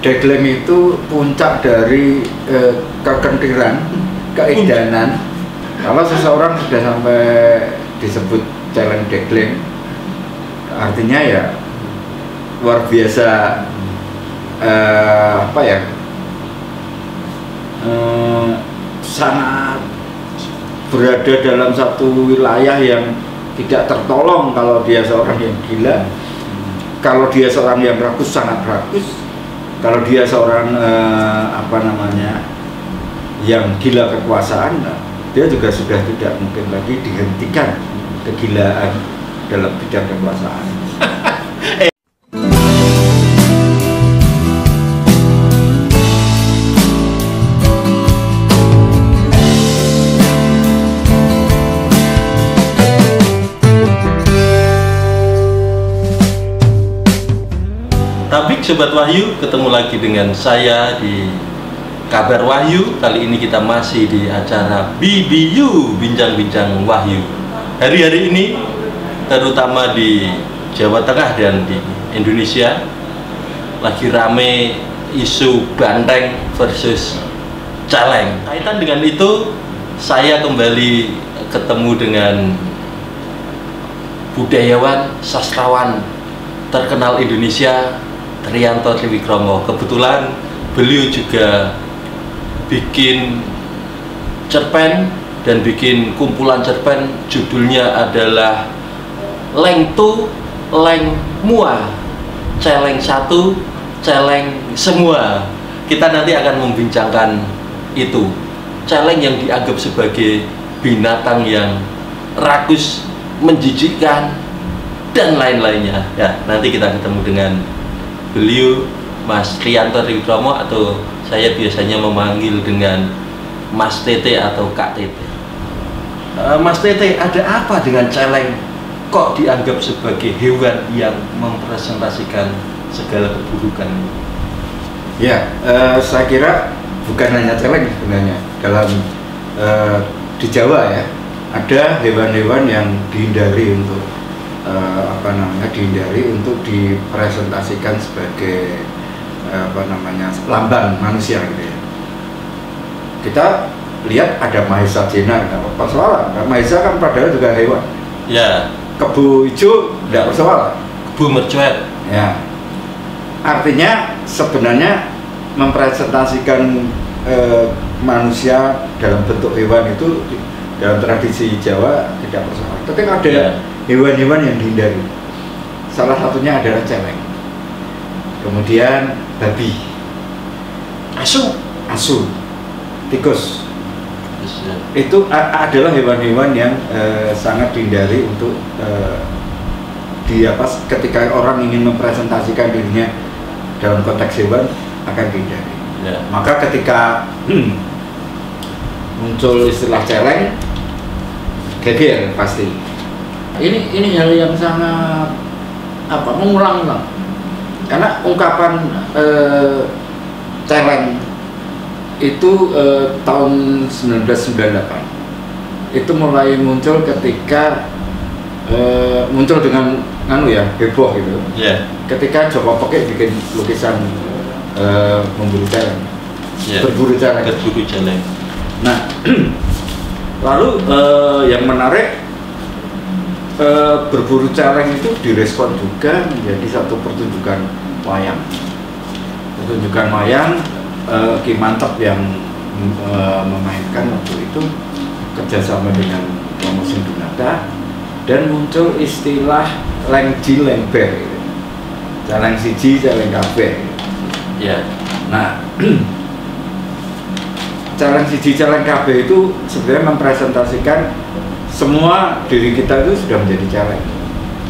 Degleng itu puncak dari kekentiran, keidanan. Kalau seseorang sudah sampai disebut celeng degleng, artinya ya luar biasa, sangat berada dalam satu wilayah yang tidak tertolong. Kalau dia seorang yang gila, kalau dia seorang yang rakus, sangat rakus. Kalau dia seorang yang gila kekuasaan, dia juga sudah tidak mungkin lagi dihentikan kegilaan dalam bidang kekuasaan. Tabik Sobat Wahyu, ketemu lagi dengan saya di Kabar Wahyu. Kali ini kita masih di acara BBU, Bincang-Bincang Wahyu. Hari-hari ini, terutama di Jawa Tengah dan di Indonesia, lagi rame isu banteng versus celeng. Kaitan dengan itu, saya kembali ketemu dengan budayawan, sastrawan terkenal Indonesia, Triyanto Triwikromo. Kebetulan beliau juga bikin cerpen dan bikin kumpulan cerpen, judulnya adalah Leng Tu Leng Mua, celeng satu, celeng semua. Kita nanti akan membincangkan itu. Celeng yang dianggap sebagai binatang yang rakus, menjijikkan, dan lain-lainnya. Ya, nanti kita ketemu dengan beliau, Mas Triyanto Triwikromo, atau saya biasanya memanggil dengan Mas Tete atau Kak Tete. Mas Tete, ada apa dengan celeng? Kok dianggap sebagai hewan yang mempresentasikan segala keburukan? Ya, saya kira bukan hanya celeng sebenarnya. Dalam di Jawa ya, ada hewan-hewan yang dihindari untuk dihindari untuk dipresentasikan sebagai lambang manusia gitu ya. Kita lihat ada Mahesa Jena, tidak persoalan. Mahesa kan padahal juga hewan. Ya. Kebu hijau tidak persoalan. Kebu mercuet. Ya. Artinya sebenarnya mempresentasikan manusia dalam bentuk hewan itu dalam tradisi Jawa tidak persoalan. Tapi ada hewan-hewan yang dihindari. Salah satunya adalah celeng. Kemudian babi, asu, tikus. Itu adalah hewan-hewan yang sangat dihindari untuk ketika orang ingin mempresentasikan dirinya dalam konteks hewan, akan dihindari. Ya. Maka ketika muncul istilah celeng, geger pasti. Ini hal yang sangat mengulang-ulang, karena ungkapan celeng itu tahun 1998 itu mulai muncul ketika muncul dengan heboh gitu. Yeah. Ketika Joko Pekik bikin lukisan memburu celeng, berburu celeng. Nah, lalu yang menarik, berburu celeng itu direspon juga menjadi satu pertunjukan wayang. Ki Mantep yang memainkan waktu itu kerjasama dengan Promosi Dunata, dan muncul istilah lengji lengber, celeng siji celeng kabeh. Ya. Nah, celeng siji celeng kabeh itu sebenarnya mempresentasikan semua diri kita itu sudah menjadi celeng.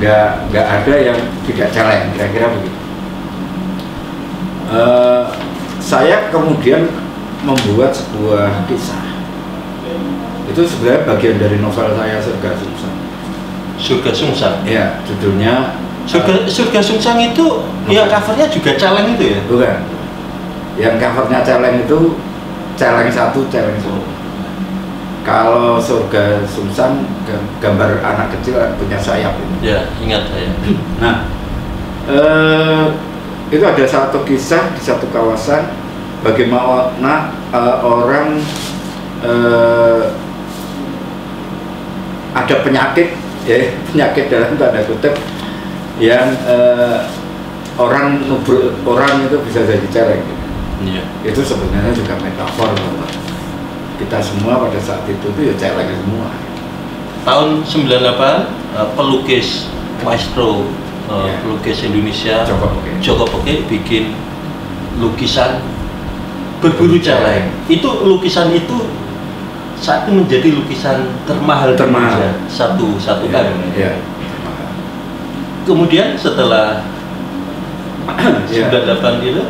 Nggak ada yang tidak celeng, kira-kira begitu. Saya kemudian membuat sebuah kisah. Itu sebenarnya bagian dari novel saya, Surga Sungsang. Surga Sungsang? Ya, judulnya Surga Sungsang itu, ya covernya juga celeng itu ya? Bukan. Yang covernya celeng itu celeng satu, celeng semua. Kalau Surga Sungsang gambar anak kecil punya sayap. Ya, ingat saya. Nah, itu ada satu kisah di satu kawasan bagaimana orang ada penyakit, ya penyakit dalam tanda kutip yang orang nubruk orang itu bisa jadi celeng. Iya. Itu sebenarnya juga metafor bahwa kita semua pada saat itu tuh ya celeng semua. Tahun 98 pelukis maestro pelukis Indonesia Joko Peke bikin lukisan berburu celeng. Itu lukisan itu saat itu menjadi lukisan termahal satu kali. Ya. Kemudian setelah 98 itu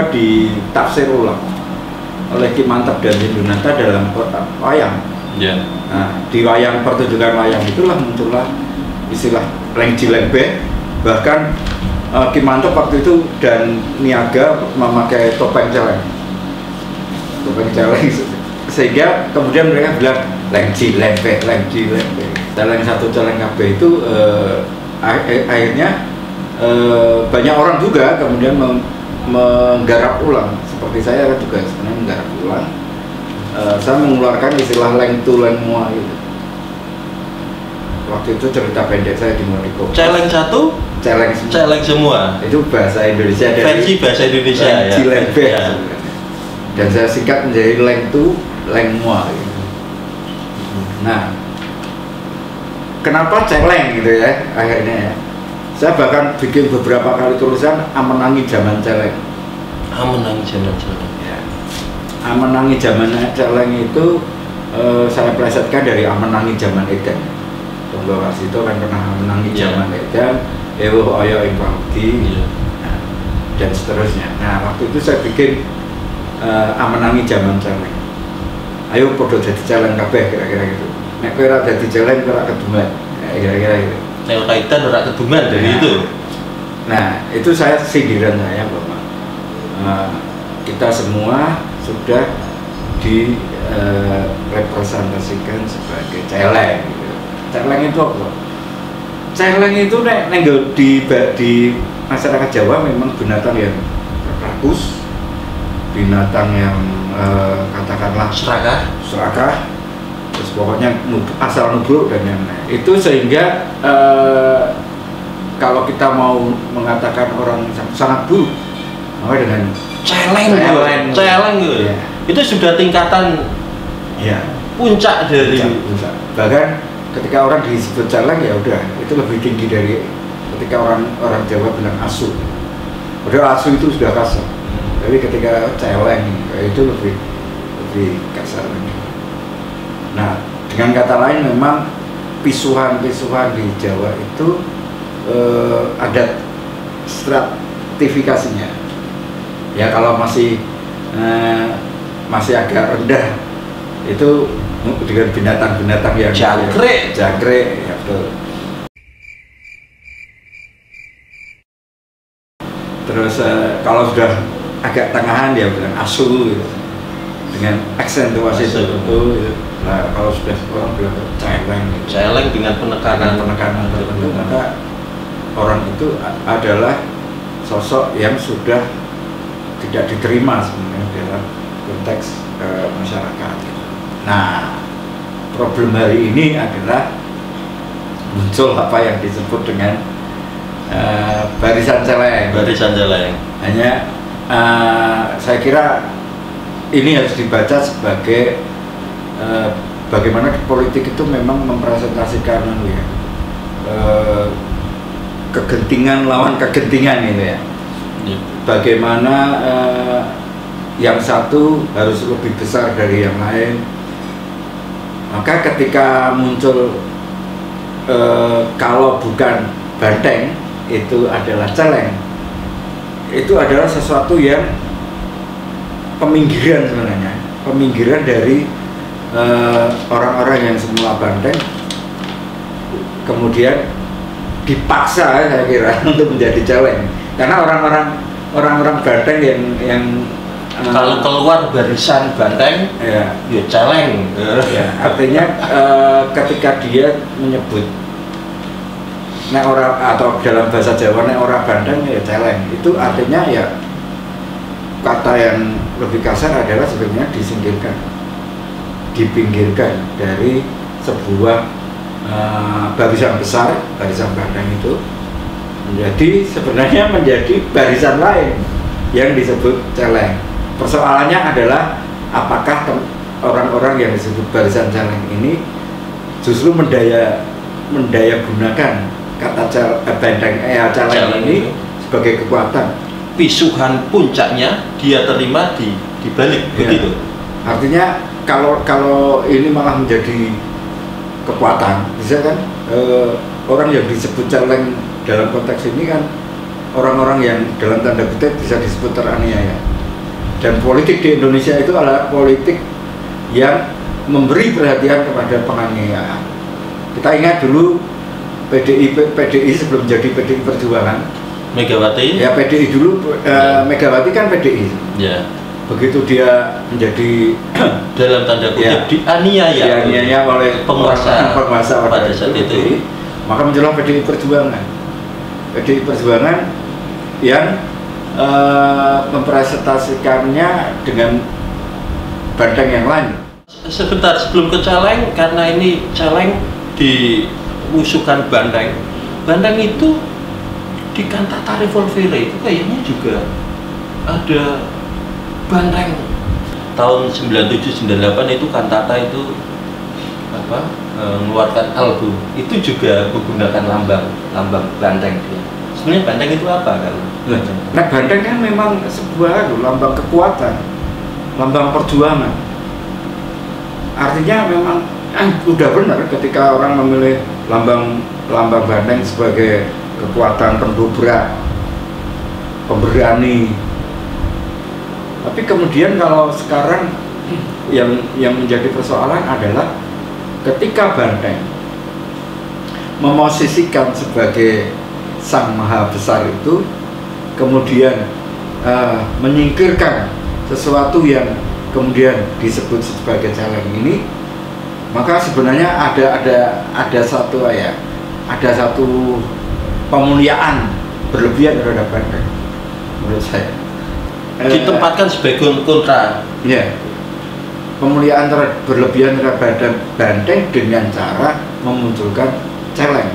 ditafsir ulang oleh Ki Mantap dan Indunata dalam wayang. Yeah. Nah, di wayang pertunjukan wayang itulah muncullah istilah lengji-lengbe. Bahkan Ki Mantap waktu itu dan Niaga memakai topeng celeng, sehingga kemudian mereka bilang lengji-lengbe. Celeng satu celeng kabeh itu akhirnya banyak orang juga kemudian menggarap ulang, seperti saya juga sebenarnya menggarap ulang. Saya mengeluarkan istilah leng tu leng mua gitu. Waktu itu cerita pendek saya di Monaco. Celeng satu, celeng semua. Itu bahasa Indonesia dari versi bahasa Indonesia ya. Dan saya singkat menjadi leng tu leng mua gitu. Nah, kenapa celeng gitu ya akhirnya ya? Saya bahkan bikin beberapa kali tulisan Amenangi Zaman Celeng. Amenangi Zaman Celeng. Ya. Amenangi Zaman Celeng itu saya plesetkan dari Amenangi Zaman Edan. Tunggu Warsito kan pernah Amenangi Zaman Edan, Ewuh Oyo ing Pramudi, dan seterusnya. Nah, waktu itu saya bikin Amenangi Zaman Celeng. Ayo podo jadi celeng kabeh kira-kira gitu. Nek kowe ora dadi celeng ora keduman. Kira-kira gitu. Nek kaitan ora keduman dari itu. Nah, itu saya sindiran saya bahwa kita semua sudah direpresentasikan sebagai celeng. Gitu. Celeng itu apa? Celeng itu nek di masyarakat Jawa memang binatang yang rakus, binatang yang katakanlah serakah, terus pokoknya asal nubruk dan yang lain. Itu sehingga kalau kita mau mengatakan orang sangat buruk, maka dengan celeng gitu. Ya. Itu sudah tingkatan puncak dari puncak. Bahkan ketika orang disebut celeng ya udah itu lebih tinggi dari ketika orang Jawa bilang asu. Padahal asu itu sudah kasar. Tapi ketika celeng itu lebih kasar lagi. Nah, dengan kata lain memang pisuhan-pisuhan di Jawa itu ada stratifikasinya. Ya kalau masih agak rendah itu dengan binatang-binatang yang jangkrik ya betul. Terus kalau sudah agak tengahan dia bilang asu gitu. Dengan aksentuasi tertentu gitu. Nah, kalau sudah orang bilang celeng dengan penekanan tertentu, maka orang itu adalah sosok yang sudah tidak diterima sebenarnya dalam konteks masyarakat. Nah, problem hari ini adalah muncul apa yang disebut dengan barisan celeng. Hanya saya kira ini harus dibaca sebagai bagaimana politik itu memang mempresentasikan kegentingan lawan kegentingan gitu ya. Bagaimana yang satu harus lebih besar dari yang lain. Maka ketika muncul kalau bukan banteng itu adalah celeng, itu adalah sesuatu yang peminggiran sebenarnya, peminggiran dari orang-orang yang semula banteng kemudian dipaksa saya kira untuk menjadi celeng, karena orang-orang banteng yang kalau keluar barisan banteng ya celeng. Ya, artinya ketika dia menyebut nek ora, atau dalam bahasa Jawa nek ora bandeng ya celeng. Itu artinya ya kata yang lebih kasar adalah sebenarnya disingkirkan, dipinggirkan dari sebuah barisan besar, barisan bandeng itu menjadi sebenarnya menjadi barisan lain yang disebut celeng. Persoalannya adalah apakah orang-orang yang disebut barisan celeng ini justru mendaya gunakan kata celeng ini sebagai kekuatan. Pisuhan puncaknya dia terima di balik Ya. begitu. Artinya kalau ini malah menjadi kekuatan, bisa kan orang yang disebut celeng dalam konteks ini kan orang-orang yang dalam tanda kutip bisa disebut teraniaya. Dan politik di Indonesia itu adalah politik yang memberi perhatian kepada penganiayaan. Kita ingat dulu PDI sebelum jadi PDI Perjuangan, Megawati. ya PDI dulu, Megawati kan PDI. Ya. Begitu dia menjadi Dalam tanda kutip dianiaya oleh penguasa pada saat itu, maka muncullah PDI Perjuangan. PDI Perjuangan yang mempresentasikannya dengan bandeng yang lain. Sebentar sebelum ke celeng, karena ini celeng dimusuhkan bandeng. Bandeng itu di kantata revolvere itu kayaknya juga ada bandeng. Tahun 97-98 itu kantata itu mengeluarkan album. Itu juga menggunakan lambang bandeng dia. Sebenarnya bandeng itu apa kalau? Nah, bandeng kan memang sebuah lambang kekuatan, lambang perjuangan. Artinya memang udah benar ketika orang memilih lambang bandeng sebagai kekuatan pendobrak, pemberani. Tapi kemudian kalau sekarang yang menjadi persoalan adalah ketika bandeng memosisikan sebagai sang maha besar itu, kemudian menyingkirkan sesuatu yang kemudian disebut sebagai celeng ini, maka sebenarnya ada satu pemuliaan berlebihan terhadap bandeng menurut saya. Ditempatkan sebagai kontra. Ya, pemuliaan berlebihan terhadap bandeng dengan cara memunculkan celeng.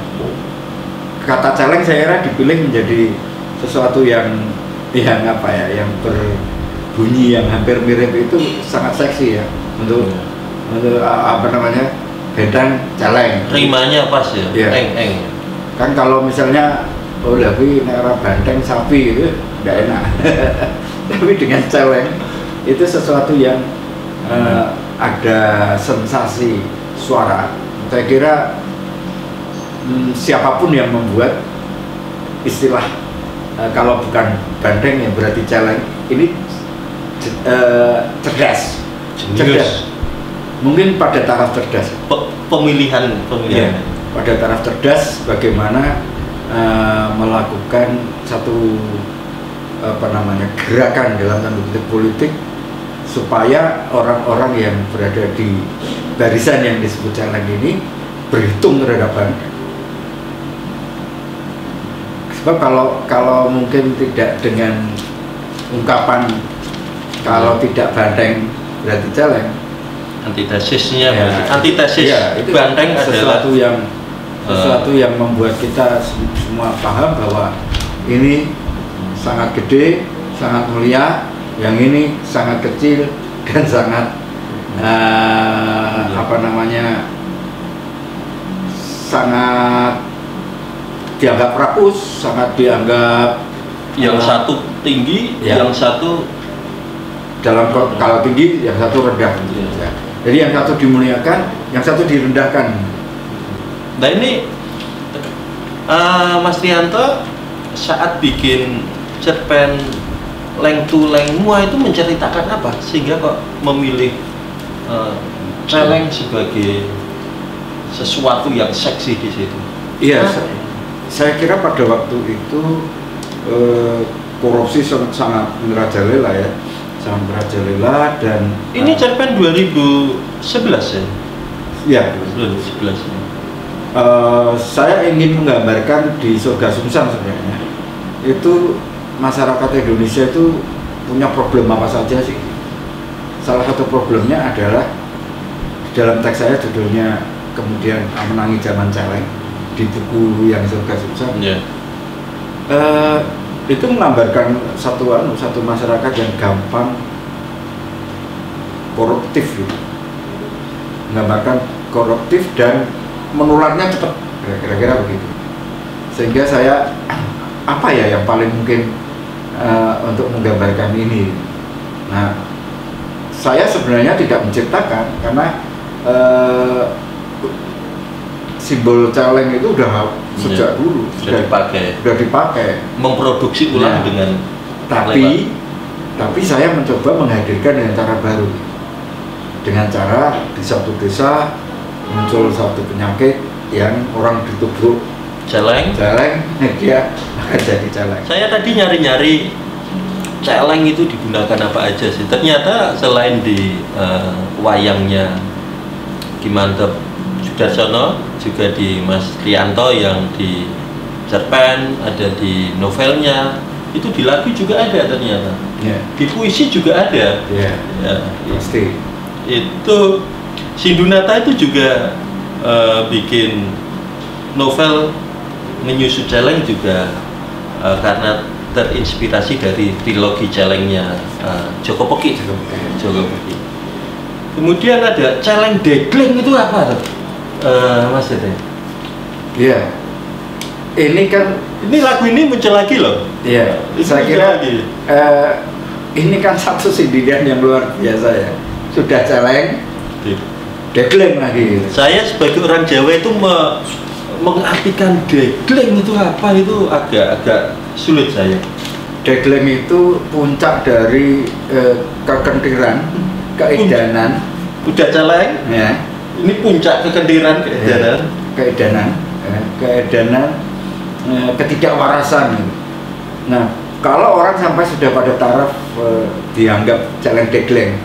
Kata celeng saya kira dipilih menjadi sesuatu yang berbunyi yang hampir mirip, itu sangat seksi ya untuk bandeng celeng. Rimanya pas ya, Ya. eng. Kan kalau misalnya tapi negara bandeng sapi itu tidak enak. Tapi dengan celeng itu sesuatu yang ada sensasi suara. Saya kira siapapun yang membuat istilah kalau bukan bandeng ya berarti celeng ini cerdas. Mungkin pada taraf cerdas. Pemilihan. Ya, pada taraf cerdas bagaimana melakukan satu gerakan dalam tanda kutip politik supaya orang-orang yang berada di barisan yang disebut celeng ini berhitung terhadap bandeng. Sebab kalau mungkin tidak dengan ungkapan kalau tidak bandeng berarti celeng, antitesisnya ya, antitesis ya, itu bandeng adalah sesuatu yang membuat kita semua paham bahwa ini sangat gede, sangat mulia, yang ini sangat kecil dan sangat sangat dianggap rakus, sangat dianggap yang satu tinggi, ya, yang satu dalam kalau tinggi, yang satu rendah. Ya. Jadi yang satu dimuliakan, yang satu direndahkan. Nah ini Mas Trianto saat bikin cerpen Leng Tu Leng Mua itu menceritakan apa sehingga kok memilih celeng sebagai sesuatu yang seksi di situ? Iya, saya kira pada waktu itu korupsi sangat merajalela ya, sangat merajalela. Dan ini cerpen 2011 ya? Ya, 2011 ya. Saya ingin menggambarkan di Surga Sumsang sebenarnya itu masyarakat Indonesia itu punya problem apa saja sih. Salah satu problemnya adalah dalam teks saya judulnya kemudian Menangi Zaman Celeng di buku yang Surga Sumsang. Itu menggambarkan satu masyarakat yang gampang koruptif gitu. Menggambarkan koruptif dan menularnya cepat, kira-kira begitu. Sehingga saya apa ya yang paling mungkin untuk menggambarkan ini. Nah, saya sebenarnya tidak menciptakan karena simbol celeng itu udah sejak dulu sudah dipakai, memproduksi ulang dengan tapi saya mencoba menghadirkan dengan cara baru, dengan cara di satu desa muncul satu penyakit yang orang ditubruk celeng dia akan jadi celeng. Saya tadi nyari-nyari celeng itu digunakan apa aja sih. Ternyata selain di wayangnya Ki Mantep Sudarsono, juga di Mas Rianto yang di cerpen, ada di novelnya, itu di lagu juga ada ternyata. Di puisi juga ada. Pasti. Itu Sindunata itu juga bikin novel Menyusu Celeng juga karena terinspirasi dari trilogi celengnya Joko Peki. Kemudian ada celeng degling, itu apa tuh, Mas Dede? Iya. Ini lagu ini muncul lagi loh. Iya. Saya kira ini kan satu sindiran yang luar biasa ya. Sudah celeng, degling lagi. Saya sebagai orang Jawa itu mengartikan degling itu apa, itu agak sulit saya. Degling itu puncak dari kekentiran, keedanan. Udah celeng ya. Ini puncak kekentiran, keedanan, ketidakwarasan. Nah, kalau orang sampai sudah pada taraf dianggap celeng degling,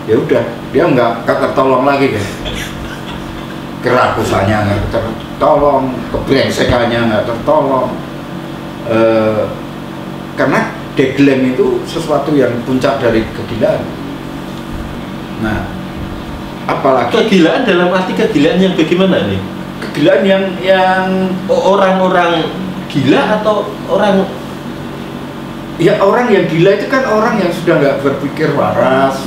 ya udah dia nggak tertolong lagi kan. Kerakusannya nggak tertolong, kebrengsekannya nggak tertolong, karena degling itu sesuatu yang puncak dari kegilaan. Nah, apalagi kegilaan dalam arti kegilaan yang bagaimana nih? Kegilaan yang orang-orang gila atau orang? Ya, orang yang gila itu kan orang yang sudah nggak berpikir waras,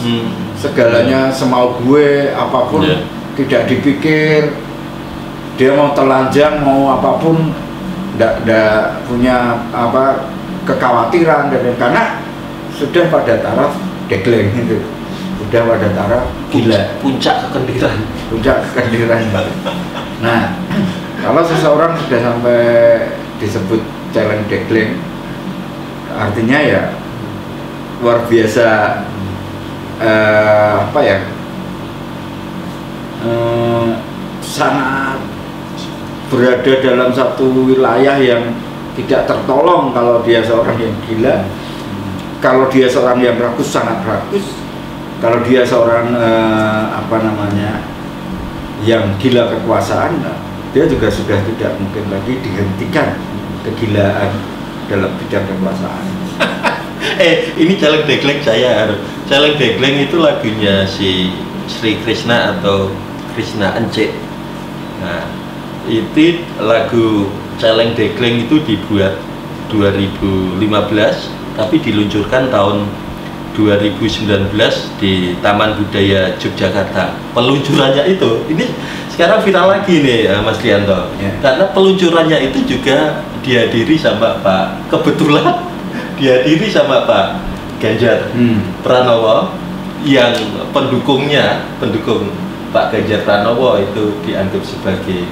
segalanya semau gue, apapun tidak dipikir, dia mau telanjang mau apapun tidak punya kekhawatiran, dan karena sudah pada taraf degling itu, sudah pada taraf gila, puncak kekendiran. Nah, kalau seseorang sudah sampai disebut celeng degling, artinya ya luar biasa, sangat berada dalam satu wilayah yang tidak tertolong. Kalau dia seorang yang gila, kalau dia seorang yang rakus, sangat rakus. Kalau dia seorang yang gila kekuasaan, dia juga sudah tidak mungkin lagi dihentikan kegilaan dalam bidang kekuasaan. Ini celeng degling celeng degling itu lagunya si Sri Krishna atau Krishna Encik. Nah, itu lagu celeng degling itu dibuat 2015 tapi diluncurkan tahun 2019 di Taman Budaya Yogyakarta. Peluncurannya itu ini sekarang viral lagi nih, Mas Rianto. Karena peluncurannya itu juga dihadiri sama Pak Ganjar Pranowo, yang pendukung Pak Ganjar Pranowo itu dianggap sebagai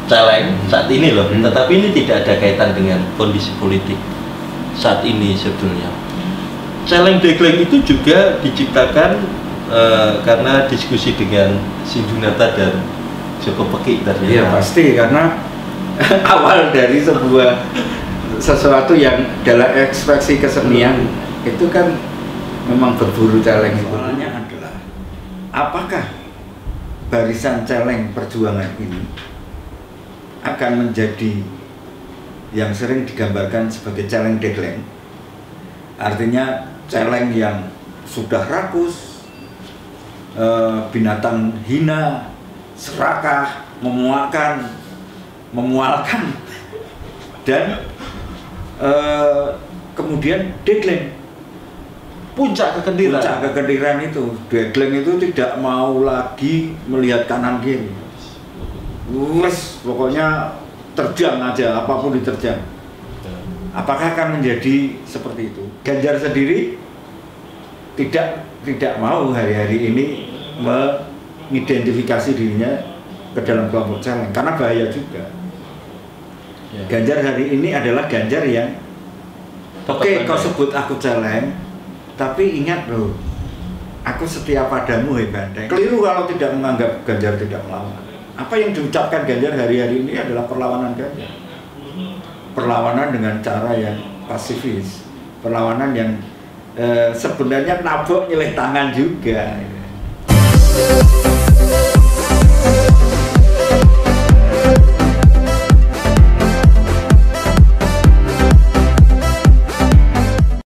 celeng saat ini loh. Tetapi ini tidak ada kaitan dengan kondisi politik saat ini sebetulnya. Celeng degling itu juga diciptakan karena diskusi dengan Sindunata dan Joko Peki tadi. Iya pasti, karena awal dari sesuatu yang dalam ekspresi kesenian itu kan memang berburu celeng. Soalnya adalah apakah barisan celeng perjuangan ini akan menjadi yang sering digambarkan sebagai celeng degleng. Artinya celeng yang sudah rakus, binatang hina, serakah, memualkan, dan kemudian degleng. Puncak kekentiran itu, degleng itu tidak mau lagi melihat kanan kiri. Pokoknya terjang aja, apapun diterjang. Apakah akan menjadi seperti itu? Ganjar sendiri tidak mau hari-hari ini mengidentifikasi dirinya ke dalam kelompok celeng, karena bahaya juga. Ganjar hari ini adalah Ganjar yang oke, kau sebut aku celeng, tapi ingat loh, aku setia padamu hei Banteng. Keliru kalau tidak menganggap Ganjar tidak melawan. Apa yang diucapkan Ganjar hari-hari ini adalah perlawanan Ganjar. Perlawanan dengan cara yang pasifis, perlawanan yang sebenarnya nabok nyeleh tangan juga.